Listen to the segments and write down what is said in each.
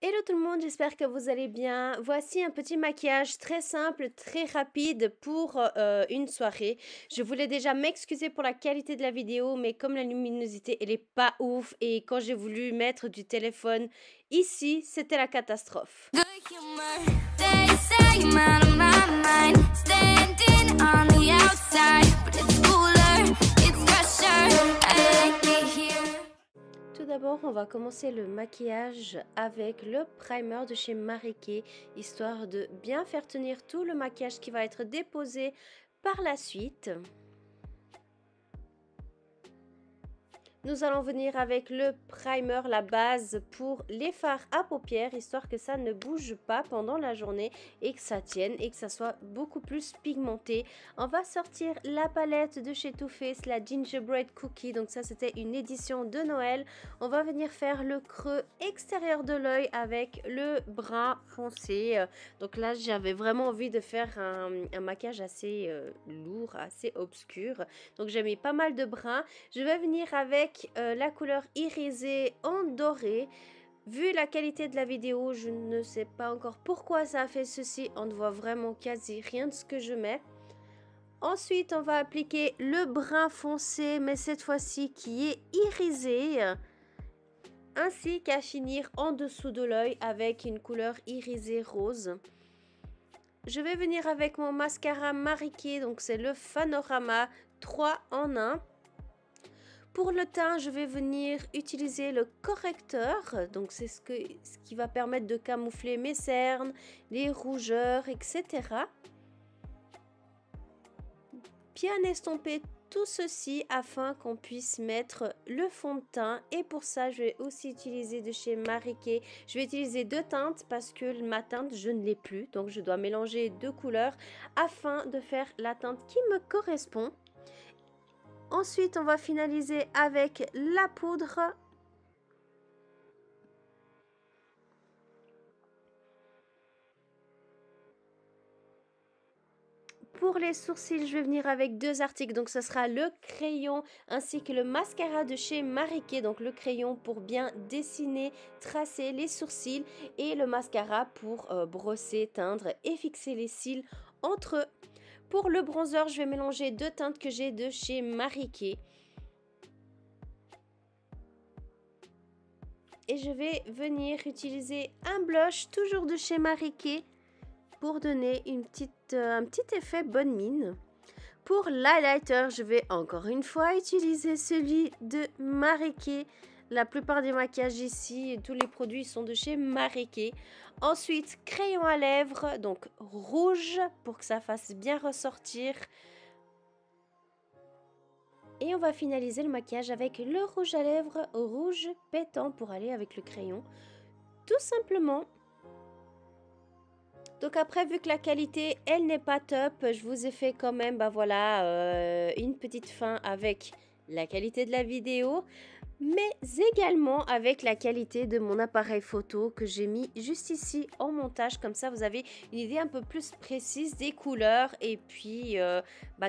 Hello tout le monde, j'espère que vous allez bien. Voici un petit maquillage très simple, très rapide pour une soirée. Je voulais déjà m'excuser pour la qualité de la vidéo, mais comme la luminosité elle est pas ouf et quand j'ai voulu mettre du téléphone ici, c'était la catastrophe. Good humor. They say I'm out of my mind. Standing on the outside, but it's cooler, it's fresher. I like it here. Tout d'abord, on va commencer le maquillage avec le primer de chez Marie Kay, histoire de bien faire tenir tout le maquillage qui va être déposé par la suite. Nous allons venir avec le primer, la base pour les fards à paupières, histoire que ça ne bouge pas pendant la journée et que ça tienne et que ça soit beaucoup plus pigmenté. On va sortir la palette de chez Too Faced, la Gingerbread Cookie, donc ça c'était une édition de Noël. On va venir faire le creux extérieur de l'œil avec le brun foncé. Donc là j'avais vraiment envie de faire un maquillage assez lourd, assez obscur. Donc j'ai mis pas mal de brun. Je vais venir avec la couleur irisée en doré. Vu la qualité de la vidéo, je ne sais pas encore pourquoi ça a fait ceci. On ne voit vraiment quasi rien de ce que je mets. Ensuite, on va appliquer le brun foncé, mais cette fois-ci qui est irisé. Ainsi qu'à finir en dessous de l'œil avec une couleur irisée rose. Je vais venir avec mon mascara Marie Kay, donc c'est le Fanorama 3 en 1. Pour le teint, je vais venir utiliser le correcteur, donc c'est ce qui va permettre de camoufler mes cernes, les rougeurs, etc. Bien estomper tout ceci afin qu'on puisse mettre le fond de teint. Et pour ça, je vais aussi utiliser de chez Marie Kay. Je vais utiliser deux teintes parce que ma teinte, je ne l'ai plus. Donc je dois mélanger deux couleurs afin de faire la teinte qui me correspond. Ensuite, on va finaliser avec la poudre. Pour les sourcils, je vais venir avec deux articles. Donc, ce sera le crayon ainsi que le mascara de chez Marie Kay. Donc, le crayon pour bien dessiner, tracer les sourcils et le mascara pour brosser, teindre et fixer les cils entre eux. Pour le bronzer, je vais mélanger deux teintes que j'ai de chez Marie Kay. Et je vais venir utiliser un blush, toujours de chez Marie Kay, pour donner un petit effet bonne mine. Pour l'highlighter, je vais encore une fois utiliser celui de Marie Kay. La plupart des maquillages ici, tous les produits sont de chez Marie Kay. Ensuite, crayon à lèvres, donc rouge, pour que ça fasse bien ressortir. Et on va finaliser le maquillage avec le rouge à lèvres rouge pétant pour aller avec le crayon. Tout simplement. Donc après, vu que la qualité, elle n'est pas top, je vous ai fait quand même, une petite fin avec la qualité de la vidéo, mais également avec la qualité de mon appareil photo que j'ai mis juste ici en montage. Comme ça, vous avez une idée un peu plus précise des couleurs et puis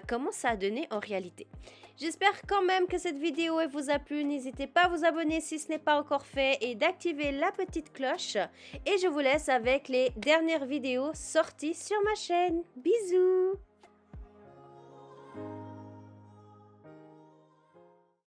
comment ça a donné en réalité. J'espère quand même que cette vidéo vous a plu. N'hésitez pas à vous abonner si ce n'est pas encore fait et d'activer la petite cloche. Et je vous laisse avec les dernières vidéos sorties sur ma chaîne. Bisous!